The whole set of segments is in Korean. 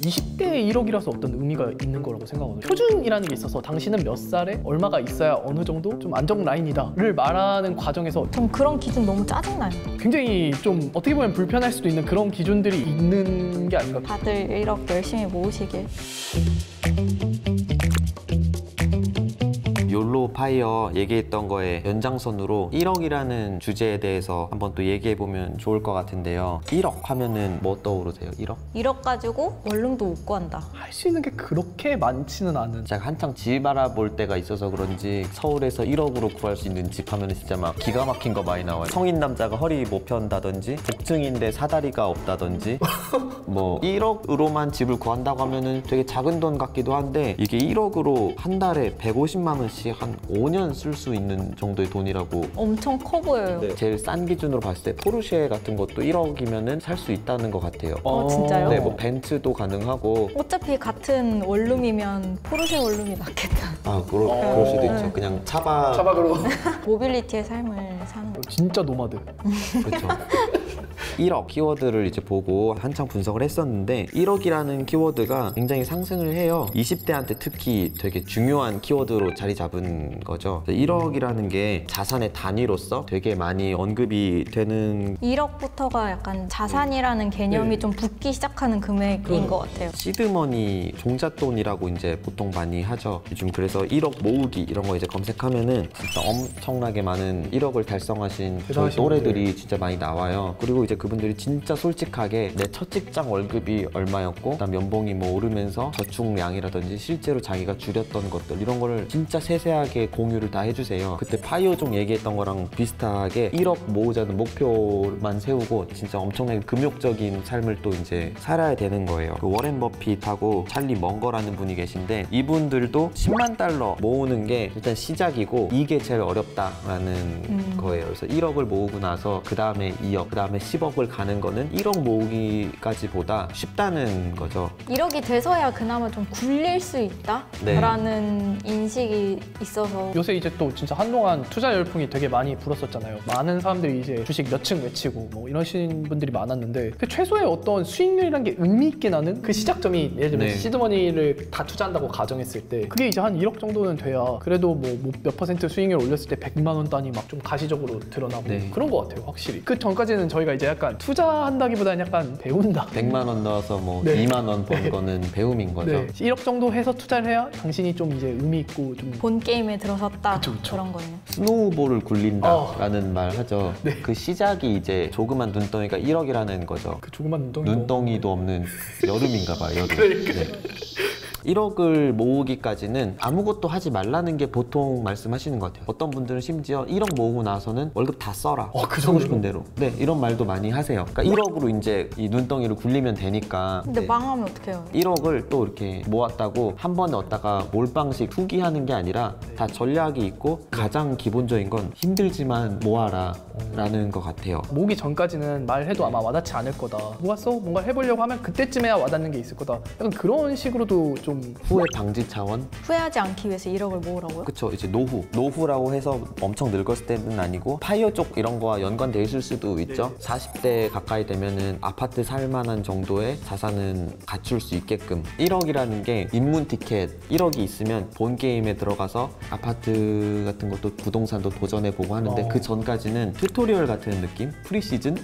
20대에 1억이라서 어떤 의미가 있는 거라고 생각하거든요. 표준이라는 게 있어서 당신은 몇 살에 얼마가 있어야 어느 정도 좀 안정 라인이다를 말하는 과정에서 전 그런 기준 너무 짜증나요. 굉장히 좀 어떻게 보면 불편할 수도 있는 그런 기준들이 있는 게 아닌가. 다들 1억 열심히 모으시길. 욜로 파이어 얘기했던 거에 연장선으로 1억이라는 주제에 대해서 한번 또 얘기해보면 좋을 것 같은데요. 1억 하면은 뭐 떠오르세요? 1억? 1억 가지고 원룸도 못 구한다. 할 수 있는 게 그렇게 많지는 않은. 제가 한창 집 알아볼 때가 있어서 그런지 서울에서 1억으로 구할 수 있는 집 하면 진짜 막 기가 막힌 거 많이 나와요. 성인 남자가 허리 못 편다든지 복층인데 사다리가 없다든지 뭐 1억으로만 집을 구한다고 하면은 되게 작은 돈 같기도 한데 이게 1억으로 한 달에 150만 원씩 한 5년 쓸 수 있는 정도의 돈이라고. 엄청 커 보여요. 네. 제일 싼 기준으로 봤을 때 포르쉐 같은 것도 1억이면은 살 수 있다는 것 같아요. 진짜요? 네, 뭐 벤츠도 가능하고. 어차피 같은 원룸이면 포르쉐 원룸이 낫겠다. 아, 그럴 수도 있죠. 그냥 차박으로. 모빌리티의 삶을 사는 거. 진짜 노마드. 그렇죠. 1억 키워드를 이제 보고 한창 분석을 했었는데 1억이라는 키워드가 굉장히 상승을 해요. 20대한테 특히 되게 중요한 키워드로 자리 잡은 거죠. 1억이라는 게 자산의 단위로서 되게 많이 언급이 되는. 1억부터가 약간 자산이라는 개념이 좀 붙기 시작하는 금액인 것 같아요. 시드머니, 종잣돈이라고 이제 보통 많이 하죠. 요즘 그래서 1억 모으기 이런 거 이제 검색하면은 진짜 엄청나게 많은 1억을 달성하신 저희 또래들이 진짜 많이 나와요. 그리고 이제 그분들이 진짜 솔직하게 내 첫 직장 월급이 얼마였고 그다음 연봉이 뭐 오르면서 저축량이라든지 실제로 자기가 줄였던 것들 이런 거를 진짜 세세하게 공유를 다 해주세요. 그때 파이어종 얘기했던 거랑 비슷하게 1억 모으자는 목표만 세우고 진짜 엄청나게 금욕적인 삶을 또 이제 살아야 되는 거예요. 그 워렌 버핏하고 찰리 멍거라는 분이 계신데 이분들도 10만 달러 모으는 게 일단 시작이고 이게 제일 어렵다라는 거예요. 그래서 1억을 모으고 나서 그 다음에 2억, 그 다음에 10억을 가는 거는 1억 모으기까지보다 쉽다는 거죠. 1억이 돼서야 그나마 좀 굴릴 수 있다? 네. 라는 인식이 있어서. 요새 이제 또 진짜 한동안 투자 열풍이 되게 많이 불었었잖아요. 많은 사람들이 이제 주식 몇 층 외치고 뭐 이러신 분들이 많았는데 그 최소의 어떤 수익률이라는 게 의미 있게 나는 그 시작점이 예를 들면 시드머니를 다 투자한다고 가정했을 때 그게 이제 한 1억 정도는 돼야 그래도 뭐 몇 퍼센트 수익률 올렸을 때 100만 원 단위 막 좀 가시적으로 드러나고 그런 것 같아요. 확실히. 그 전까지는 저희가 이제 약간 투자한다기보다는 약간 배운다. 100만 원 넣어서 뭐 2만 원 번 거는 배움인 거죠. 1억 정도 해서 투자를 해야 당신이 좀 이제 의미 있고 좀 본 게임에 들어섰다. 그쵸. 그런 거네요. 스노우볼을 굴린다라는 말 하죠. 그 시작이 이제 조그만 눈덩이가 1억이라는 거죠. 그 조그만 눈덩이도 없는 여름인가 봐요. 여름. 네. 1억을 모으기까지는 아무것도 하지 말라는 게 보통 말씀하시는 것 같아요. 어떤 분들은 심지어 1억 모으고 나서는 월급 다 써라. 그 쓰고 싶은 대로. 네, 이런 말도 많이 하세요. 그러니까 1억으로 이제 이 눈덩이를 굴리면 되니까. 근데 망하면 어떡해요? 1억을 또 이렇게 모았다고 한 번에 얻다가 몰빵식 투기하는 게 아니라 다 전략이 있고 가장 기본적인 건 힘들지만 모아라 라는 것 같아요. 모으기 전까지는 말해도 아마 와닿지 않을 거다. 모았어? 뭔가 해보려고 하면 그때쯤에야 와닿는 게 있을 거다. 약간 그런 식으로도 좀 후회 방지 차원? 후회하지 않기 위해서 1억을 모으라고요? 그쵸. 이제 노후라고 해서 엄청 늙었을 때는 아니고 파이어 쪽 이런 거와 연관돼 있을 수도 있죠. 40대 가까이 되면은 아파트 살 만한 정도의 자산은 갖출 수 있게끔 1억이라는 게 입문 티켓 1억이 있으면 본 게임에 들어가서 아파트 같은 것도 부동산도 도전해보고 하는데 그 전까지는 튜토리얼 같은 느낌? 프리시즌?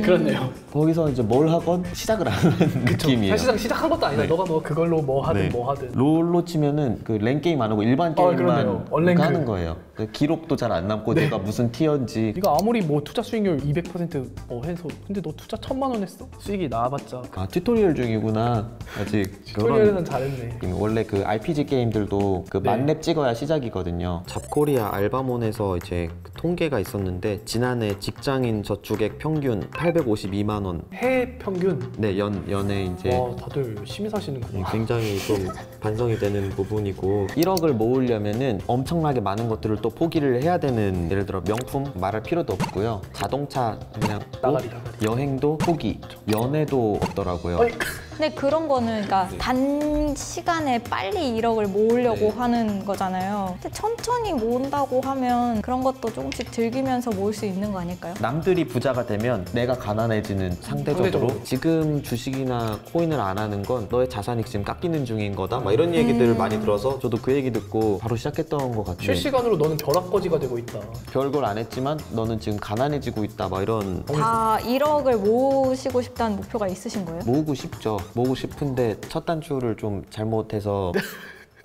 그렇네요. 거기서 이제 뭘 하건 시작을 안 하는 느낌이에요. 사실상 시작한 것도 아니다. 너가 뭐 그걸로 뭐 하든 뭐 하든. 롤로 치면은 그 랭 게임 안 하고 일반 게임만 하는 거예요. 그 기록도 잘 안 남고 내가 무슨 티어인지. 네가 아무리 뭐 투자 수익률 200% 해서 근데 너 투자 1000만 원 했어? 수익이 나와봤자. 아, 튜토리얼 중이구나. 아직 튜토리얼은 잘했네. 원래 그 RPG 게임들도 그 만렙 찍어야 시작이거든요. 잡코리아 알바몬에서 이제 그 통계가 있었는데 지난해 직장인 저축액 평균 852만 원. 해 평균? 네, 연에 이제. 와, 다들 열심히 사시는구나. 굉장히 좀 반성이 되는 부분이고 1억을 모으려면은 엄청나게 많은 것들을 또 포기를 해야 되는, 예를 들어 명품 말할 필요도 없고요. 자동차 그냥 나가리. 여행도 포기, 연애도 없더라고요. 근데 그런 거는 그러니까 단시간에 빨리 1억을 모으려고 하는 거잖아요. 근데 천천히 모은다고 하면 그런 것도 조금씩 즐기면서 모을 수 있는 거 아닐까요? 남들이 부자가 되면 내가 가난해지는 상대적으로 지금 주식이나 코인을 안 하는 건 너의 자산이 지금 깎이는 중인 거다 막 이런 얘기들을 많이 들어서 저도 그 얘기 듣고 바로 시작했던 것 같아요. 실시간으로 너는 벼락거지가 되고 있다. 별걸 안 했지만 너는 지금 가난해지고 있다 막 이런. 다 1억을 모으시고 싶다는 목표가 있으신 거예요? 모으고 싶죠. 모으고 싶은데 첫 단추를 좀 잘못해서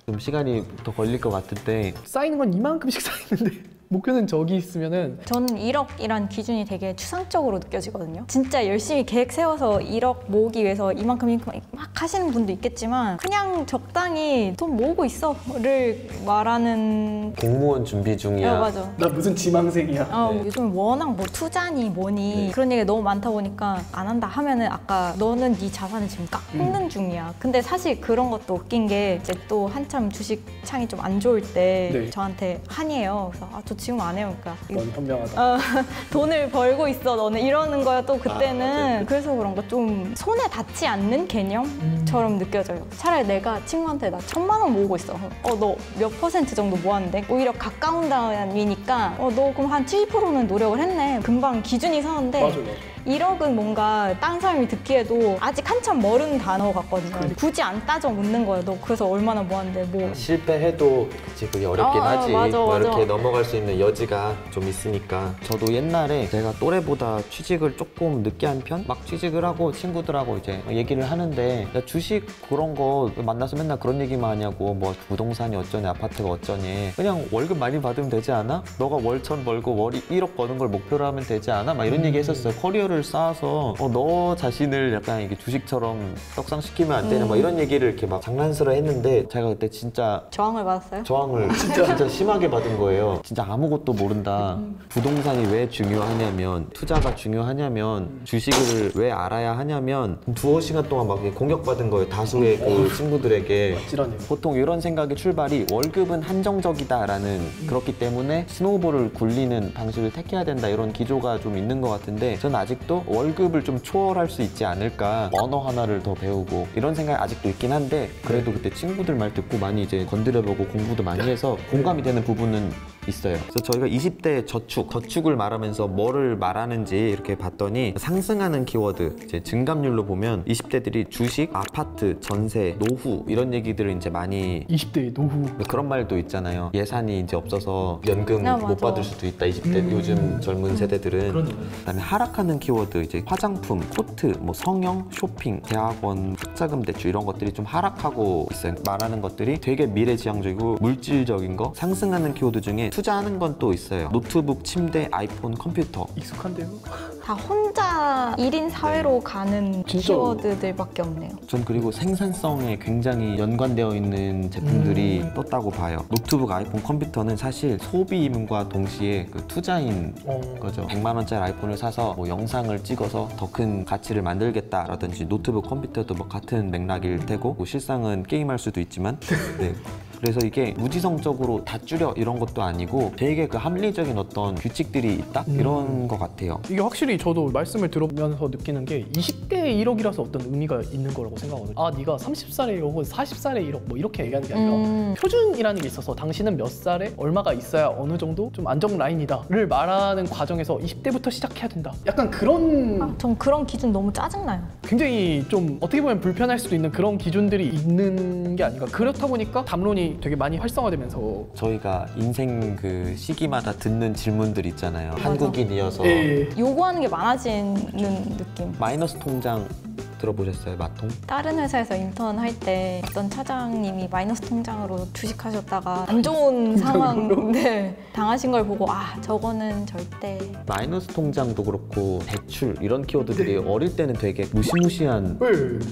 좀 시간이 더 걸릴 것 같은데 쌓이는 건 이만큼씩 쌓이는데 목표는 저기 있으면은 저는 1억이란 기준이 되게 추상적으로 느껴지거든요. 진짜 열심히 계획 세워서 1억 모으기 위해서 이만큼 막 하시는 분도 있겠지만 그냥 적당히 돈 모으고 있어를 말하는. 공무원 준비 중이야. 맞아. 나 무슨 지망생이야. 요즘 워낙 뭐 투자니 뭐니 그런 얘기가 너무 많다 보니까 안 한다 하면은 아까 너는 네 자산을 지금 깎는 중이야. 근데 사실 그런 것도 웃긴 게 이제 또 한참 주식 창이 좀 안 좋을 때 저한테 한이에요. 그래서 저 지금 안 해요. 그러니까 넌 현명하다. 돈을 벌고 있어 너는 이러는 거야. 또 그때는 그래서 그런가 좀 손에 닿지 않는 개념처럼 느껴져요. 차라리 내가 친구한테 나 1,000만 원 모으고 있어. 너 몇 % 정도 모았는데? 오히려 가까운 단위니까 너 그럼 한 70%는 노력을 했네. 금방 기준이 서는데 맞아. 1억은 뭔가 딴 사람이 듣기에도 아직 한참 멀은 단어 같거든요. 굳이 안 따져 묻는 거예요. 너 그래서 얼마나 모았는데 뭐. 실패해도 그치 그게 어렵긴 하지. 맞아. 이렇게 넘어갈 수 있는 여지가 좀 있으니까. 저도 옛날에 제가 또래보다 취직을 조금 늦게 한 편? 막 취직을 하고 친구들하고 이제 얘기를 하는데 야, 주식 그런 거 만나서 맨날 그런 얘기만 하냐고 뭐 부동산이 어쩌니 아파트가 어쩌니 그냥 월급 많이 받으면 되지 않아? 너가 월 1,000 벌고 월이 1억 버는 걸 목표로 하면 되지 않아? 막 이런 얘기 했었어요. 커리어를 쌓아서 너 자신을 약간 이게 주식처럼 떡상시키면 안 되냐 막 이런 얘기를 이렇게 막 장난스러 했는데 제가 그때 진짜 저항을 받았어요? 저항을 진짜 심하게 받은 거예요. 진짜 아무것도 모른다. 부동산이 왜 중요하냐면 투자가 중요하냐면 주식을 왜 알아야 하냐면 두어 시간 동안 막 공격받은 거예요. 다수의 그 친구들에게. 찌라네요. 보통 이런 생각의 출발이 월급은 한정적이다라는 그렇기 때문에 스노우볼을 굴리는 방식을 택해야 된다 이런 기조가 좀 있는 것 같은데 저는 아직도 월급을 좀 초월할 수 있지 않을까 언어 하나를 더 배우고 이런 생각이 아직도 있긴 한데 그래도 그때 친구들 말 듣고 많이 이제 건드려보고 공부도 많이 해서 공감이 되는 부분은 있어요. 그래서 저희가 20대 저축을 말하면서 뭐를 말하는지 이렇게 봤더니 상승하는 키워드, 이제 증감률로 보면 20대들이 주식, 아파트, 전세, 노후 이런 얘기들을 이제 많이 20대의 노후. 그런 말도 있잖아요. 예산이 이제 없어서 연금 못 맞아. 받을 수도 있다. 20대 요즘 젊은 세대들은. 그다음에 하락하는 키워드 이제 화장품, 코트, 뭐 성형, 쇼핑, 대학원, 학자금 대출 이런 것들이 좀 하락하고 있어요. 말하는 것들이 되게 미래지향적이고 물질적인 거. 상승하는 키워드 중에 투자하는 건 또 있어요. 노트북, 침대, 아이폰, 컴퓨터. 익숙한데요? 다 혼자 1인 사회로 가는 진짜로. 키워드들밖에 없네요. 전 그리고 생산성에 굉장히 연관되어 있는 제품들이 떴다고 봐요. 노트북, 아이폰, 컴퓨터는 사실 소비임과 동시에 그 투자인 거죠. 100만 원짜리 아이폰을 사서 뭐 영상을 찍어서 더 큰 가치를 만들겠다라든지 노트북, 컴퓨터도 뭐 같은 맥락일 테고 뭐 실상은 게임할 수도 있지만 네. 그래서 이게 무지성적으로 다 줄여 이런 것도 아니고 되게 그 합리적인 어떤 규칙들이 있다? 이런 것 같아요. 이게 확실히 저도 말씀을 들으면서 느끼는 게 20대의 1억이라서 어떤 의미가 있는 거라고 생각하거든요. 아, 네가 30살에 1억, 40살에 1억 뭐 이렇게 얘기하는 게 아니라 표준이라는 게 있어서 당신은 몇 살에 얼마가 있어야 어느 정도 좀 안정 라인이다를 말하는 과정에서 20대부터 시작해야 된다. 약간 그런 전 그런 기준 너무 짜증나요. 굉장히 좀 어떻게 보면 불편할 수도 있는 그런 기준들이 있는 게 아닌가. 그렇다 보니까 담론이 되게 많이 활성화되면서 저희가 인생 그 시기마다 듣는 질문들 있잖아요. 한국인이어서 요구하는 게 많아지는 느낌. 마이너스 통장 들어보셨어요? 마통? 다른 회사에서 인턴 할 때 어떤 차장님이 마이너스 통장으로 주식하셨다가 안 좋은 상황 당하신 걸 보고 저거는 절대. 마이너스 통장도 그렇고 대출 이런 키워드들이 어릴 때는 되게 무시무시한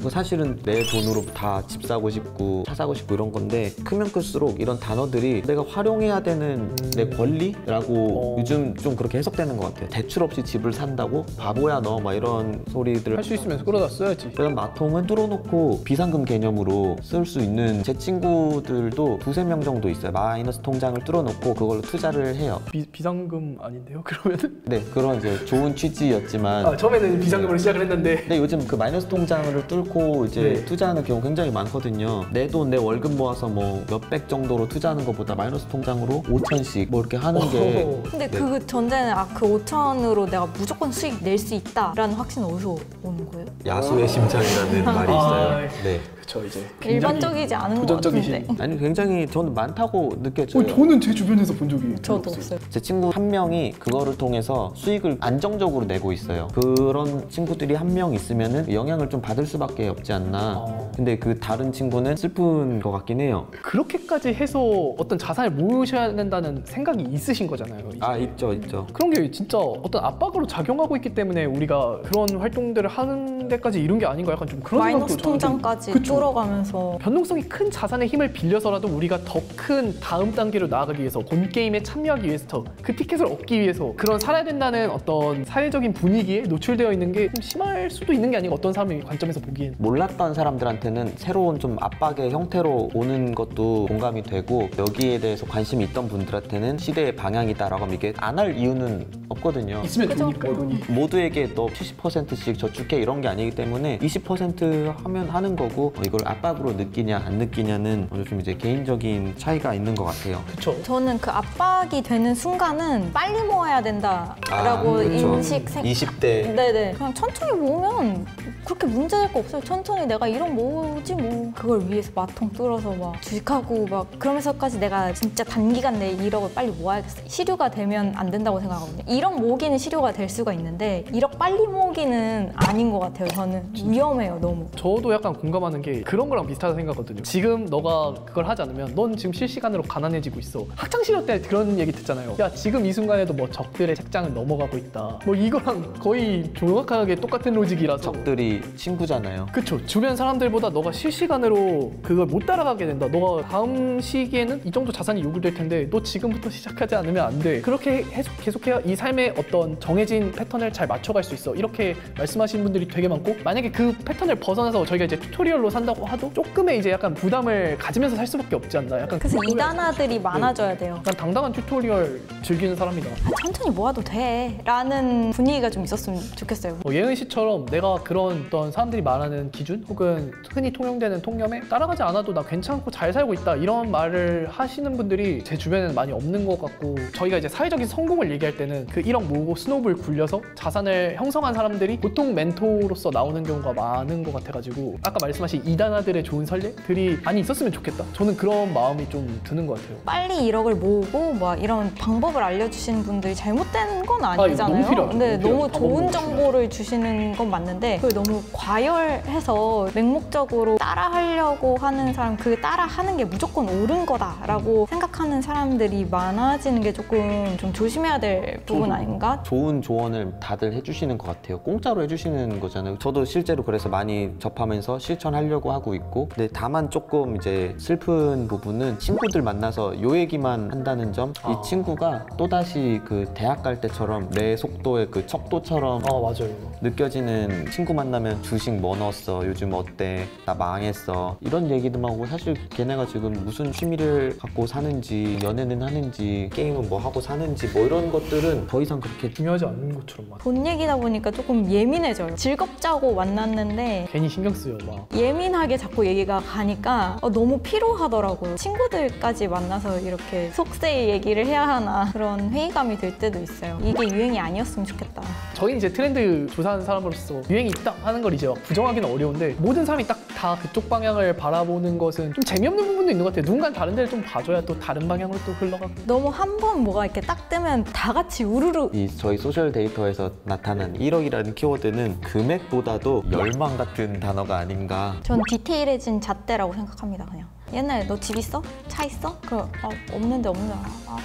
사실은 내 돈으로 다 집 사고 싶고 차 사고 싶고 이런 건데 크면 클수록 이런 단어들이 내가 활용해야 되는 내 권리라고 요즘 좀 그렇게 해석되는 것 같아요. 대출 없이 집을 산다고? 바보야 너 막 이런 소리들 할 수 있으면 끌어다 써야지. 그렇지. 그다음 마통은 뚫어놓고 비상금 개념으로 쓸 수 있는 제 친구들도 두세 명 정도 있어요. 마이너스 통장을 뚫어놓고 그걸로 투자를 해요. 비상금 아닌데요? 그러면은? 네, 그런 이제 좋은 취지였지만 처음에는 비상금으로 시작을 했는데 근데 요즘 그 마이너스 통장을 뚫고 이제 투자하는 경우 굉장히 많거든요. 내 돈, 내 월급 모아서 뭐 몇백 정도로 투자하는 것보다 마이너스 통장으로 5천씩 뭐 이렇게 하는 게 근데 네. 그 전제는 그 5천으로 내가 무조건 수익 낼 수 있다라는 확신은 어디서 오는 거예요? 야수의 심장이라는 말이 있어요. 네. 그쵸 이제 일반적이지 않은 것 도전적이신. 같은데. 아니 굉장히 저는 많다고 느껴져요. 저는 제 주변에서 본 적이 저도 없어요. 제 친구 한 명이 그거를 통해서 수익을 안정적으로 내고 있어요. 그런 친구들이 한 명 있으면은 영향을 좀 받을 수밖에 없지 않나. 근데 그 다른 친구는 슬픈 것 같긴 해요. 그렇게까지 해서 어떤 자산을 모으셔야 된다는 생각이 있으신 거잖아요. 이제. 아, 있죠. 그런 게 진짜 어떤 압박으로 작용하고 있기 때문에 우리가 그런 활동들을 하는 데까지 이룬 게 아닌가 약간 좀 그런 마이너스 생각도 저는 통장까지 그쵸. 뚫어가면서 변동성이 큰 자산의 힘을 빌려서라도 우리가 더 큰 다음 단계로 나아가기 위해서 본 게임에 참여하기 위해서 그 티켓을 얻기 위해서 그런 살아야 된다는 어떤 사회적인 분위기에 노출되어 있는 게 좀 심할 수도 있는 게 아닌가 어떤 사람의 관점에서 보기엔. 몰랐던 사람들한테는 새로운 좀 압박의 형태로 오는 것도 공감이 되고 여기에 대해서 관심이 있던 분들한테는 시대의 방향이다라고 하면 이게 안 할 이유는 없거든요. 있으면 그죠? 좋으니까 돈이. 모두에게 너 70%씩 저축해 이런 게 아니기 때문에 20% 하면 하는 거고 이걸 압박으로 느끼냐 안 느끼냐는 좀 이제 개인적인 차이가 있는 것 같아요. 그쵸. 저는 그 압박이 되는 순간은 빨리 모아야 된다라고 그렇죠. 인식 20대 네네. 그냥 천천히 모으면 그렇게 문제될 거 없어요. 천천히 내가 1억 모으지 뭐. 그걸 위해서 마통 뚫어서 막 주식하고 막 그러면서까지 내가 진짜 단기간 내에 1억을 빨리 모아야겠어. 실효가 되면 안 된다고 생각하거든요. 1억 모으기는 실효가 될 수가 있는데 1억 빨리 모으기는 아닌 것 같아요. 저는 위험해요 너무. 저도 약간 공감하는 게 그런 거랑 비슷하다 생각하거든요. 지금 너가 그걸 하지 않으면 넌 지금 실시간으로 가난해지고 있어. 학창시절 때 그런 얘기 듣잖아요. 야 지금 이 순간에도 뭐 적들의 책장을 넘어가고 있다. 뭐 이거랑 거의 정확하게 똑같은 로직이라서. 적들이 친구잖아요. 그쵸. 주변 사람들보다 너가 실시간으로 그걸 못 따라가게 된다. 너가 다음 시기에는 이 정도 자산이 요구될 텐데 너 지금부터 시작하지 않으면 안 돼. 그렇게 계속해야 이 삶의 어떤 정해진 패턴을 잘 맞춰갈 수 있어. 이렇게 말씀하시는 분들이 되게 많고 만약에 그 패턴을 벗어나서 저희가 이제 튜토리얼로 산다고 하도 조금의 이제 약간 부담을 가지면서 살 수밖에 없지 않나. 약간 그래서 이단아들이 많아져야 돼요. 난 당당한 튜토리얼 즐기는 사람이다. 천천히 모아도 돼 라는 분위기가 좀 있었으면 좋겠어요. 예은 씨처럼 내가 그런 어떤 사람들이 말하는 기준 혹은 흔히 통용되는 통념에 따라가지 않아도 나 괜찮고 잘 살고 있다 이런 말을 하시는 분들이 제 주변에는 많이 없는 것 같고 저희가 이제 사회적인 성공을 얘기할 때는 그 1억 모으고 스노우볼 굴려서 자산을 형성한 사람들이 보통 멘토로서 나오는 경우가 많은 것 같아가지고 아까 말씀하신 이단아들의 좋은 선례들이 많이 있었으면 좋겠다. 저는 그런 마음이 좀 드는 것 같아요. 빨리 1억을 모으고 막 이런 방법을 알려주시는 분들이 잘못된 건 이거 아니잖아요. 너무 필요하죠. 근데 너무 너무 필요하죠. 좋은 방법 정보를 주시는 건 맞는데 그걸 너무 과열해서 맹목적으로 따라하려고 하는 사람, 그 따라하는 게 무조건 옳은 거다라고 생각하는 사람들이 많아지는 게 조금 좀 조심해야 될 부분 아닌가? 좋은 조언을 다들 해주시는 것 같아요. 공짜로 해주시는 거잖아요. 저도 실제로 그래서 많이 접하면서 실천하려고 하고 있고 근데 다만 조금 이제 슬픈 부분은 친구들 만나서 요 얘기만 한다는 점. 이 친구가 또다시 그 대학 갈 때처럼 내 속도의 그 척도처럼 맞아요. 느껴지는 친구 만나면 주식 뭐 넣었어? 요즘 어때? 나 망했어. 이런 얘기들만 하고 사실 걔네가 지금 무슨 취미를 갖고 사는지 연애는 하는지 게임은 뭐 하고 사는지 뭐 이런 것들은 더 이상 그렇게 중요하지 않은 것처럼 막 돈 얘기다 보니까 조금 예민해져요. 즐겁자고 만났는데 괜히 신경 쓰여 막. 예민하게 자꾸 얘기가 가니까 너무 피로하더라고요. 친구들까지 만나서 이렇게 속세의 얘기를 해야 하나 그런 회의감이 들 때도 있어요. 이게 유행이 아니었으면 좋겠다. 저희 이제 트렌드 조사하는 사람으로서 유행이 있다 하는 걸 이제 막 부정하기는 어려운데 모든 사람이 딱 다 그쪽 방향을 바라보는 것은 좀 재미없는 부분도 있는 것 같아요. 누군가는 다른 데를 좀 봐줘야 또 다른 방향으로 또 흘러가고. 너무 한 번 뭐가 이렇게 딱 뜨면 다 같이 우르르 이 저희 소셜 데이터에서 나타난 1억이라는 키워드는 금액보다도 열망 같은 단어가 아닌가. 전 디테일해진 잣대라고 생각합니다. 그냥 옛날에 너 집 있어? 차 있어? 그럼 없는데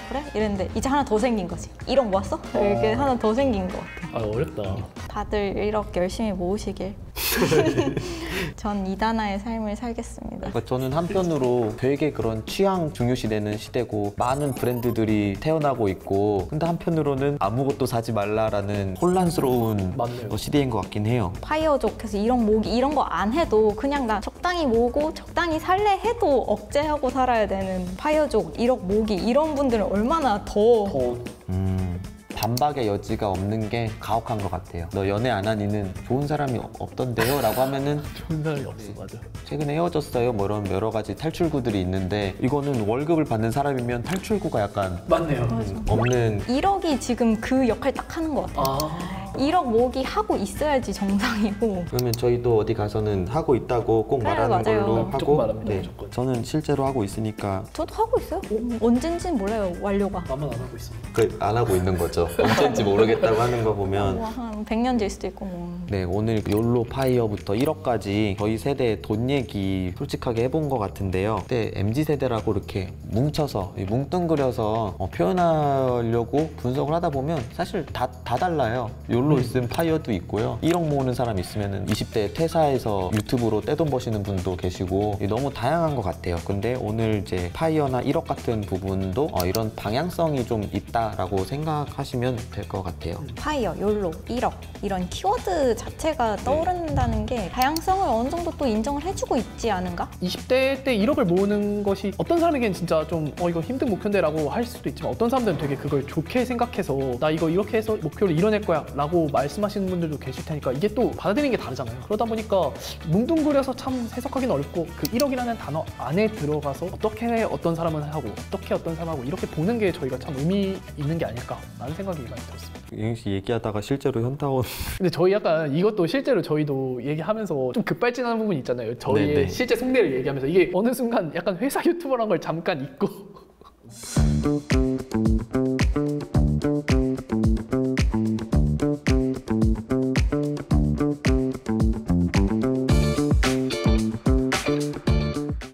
그래? 이랬는데 이제 하나 더 생긴 거지. 1억 모았어? 이렇게 하나 더 생긴 것 같아요. 어렵다. 다들 1억 열심히 모으시길. 전 이다나의 삶을 살겠습니다. 그러니까 저는 한편으로 되게 그런 취향 중요시되는 시대고 많은 브랜드들이 태어나고 있고 근데 한편으로는 아무것도 사지 말라라는 혼란스러운 맞네요. 시대인 것 같긴 해요. 파이어족해서 이런 모기 이런 거 안 해도 그냥 나 적당히 모으고 적당히 살래 해도 억제하고 살아야 되는 파이어족, 1억 모기 이런 분들은 얼마나 더 반박의 여지가 없는 게 가혹한 것 같아요. 너 연애 안 한 이는 좋은 사람이 없던데요? 라고 하면은 좋은 사람이 없어. 맞아. 최근에 헤어졌어요. 뭐 이런 여러 가지 탈출구들이 있는데 이거는 월급을 받는 사람이면 탈출구가 약간 맞네요. 없는 1억이 지금 그 역할 딱 하는 것 같아요. 아 1억 모기 하고 있어야지 정상이고. 그러면 저희도 어디 가서는 하고 있다고 꼭 그래요, 말하는 맞아요. 걸로 무조건 하고 말합니다, 무조건. 저는 실제로 하고 있으니까 저도 하고 있어요. 언젠지는 몰라요, 완료가. 나만 안 하고 있어. 안 하고 있는 거죠. 언제인지 모르겠다고 하는 거 보면 한 100년 될 수도 있고 뭐. 네, 오늘 욜로 파이어부터 1억까지 저희 세대의 돈 얘기 솔직하게 해본 것 같은데요. 그때 MZ세대라고 이렇게 뭉쳐서 뭉뚱그려서 표현하려고 분석을 하다 보면 사실 다 달라요. 욜로 있으면 파이어도 있고요. 1억 모으는 사람 있으면 20대 퇴사해서 유튜브로 떼돈 버시는 분도 계시고 너무 다양한 것 같아요. 근데 오늘 이제 파이어나 1억 같은 부분도 이런 방향성이 좀 있다라고 생각하시면 될 것 같아요. 파이어, 욜로, 1억 이런 키워드 자체가 떠오른다는 게 다양성을 어느 정도 또 인정을 해주고 있지 않은가? 20대 때 1억을 모으는 것이 어떤 사람에겐 진짜 좀 이거 힘든 목표인데 라고 할 수도 있지만 어떤 사람들은 되게 그걸 좋게 생각해서 나 이거 이렇게 해서 목표를 이뤄낼 거야 라고 말씀하시는 분들도 계실 테니까 이게 또 받아들이는 게 다르잖아요. 그러다 보니까 뭉뚱그려서 참 해석하기는 어렵고 그 1억이라는 단어 안에 들어가서 어떻게 어떤 사람은 하고 어떻게 어떤 사람은 하고 이렇게 보는 게 저희가 참 의미 있는 게 아닐까라는 생각이 많이 들었습니다. 이행 씨 얘기하다가 실제로 현타온 근데 저희 약간 이것도 실제로 저희도 얘기하면서 좀 급발진하는 부분이 있잖아요. 저희의 네네. 실제 속내를 얘기하면서 이게 어느 순간 약간 회사 유튜버란 걸 잠깐 잊고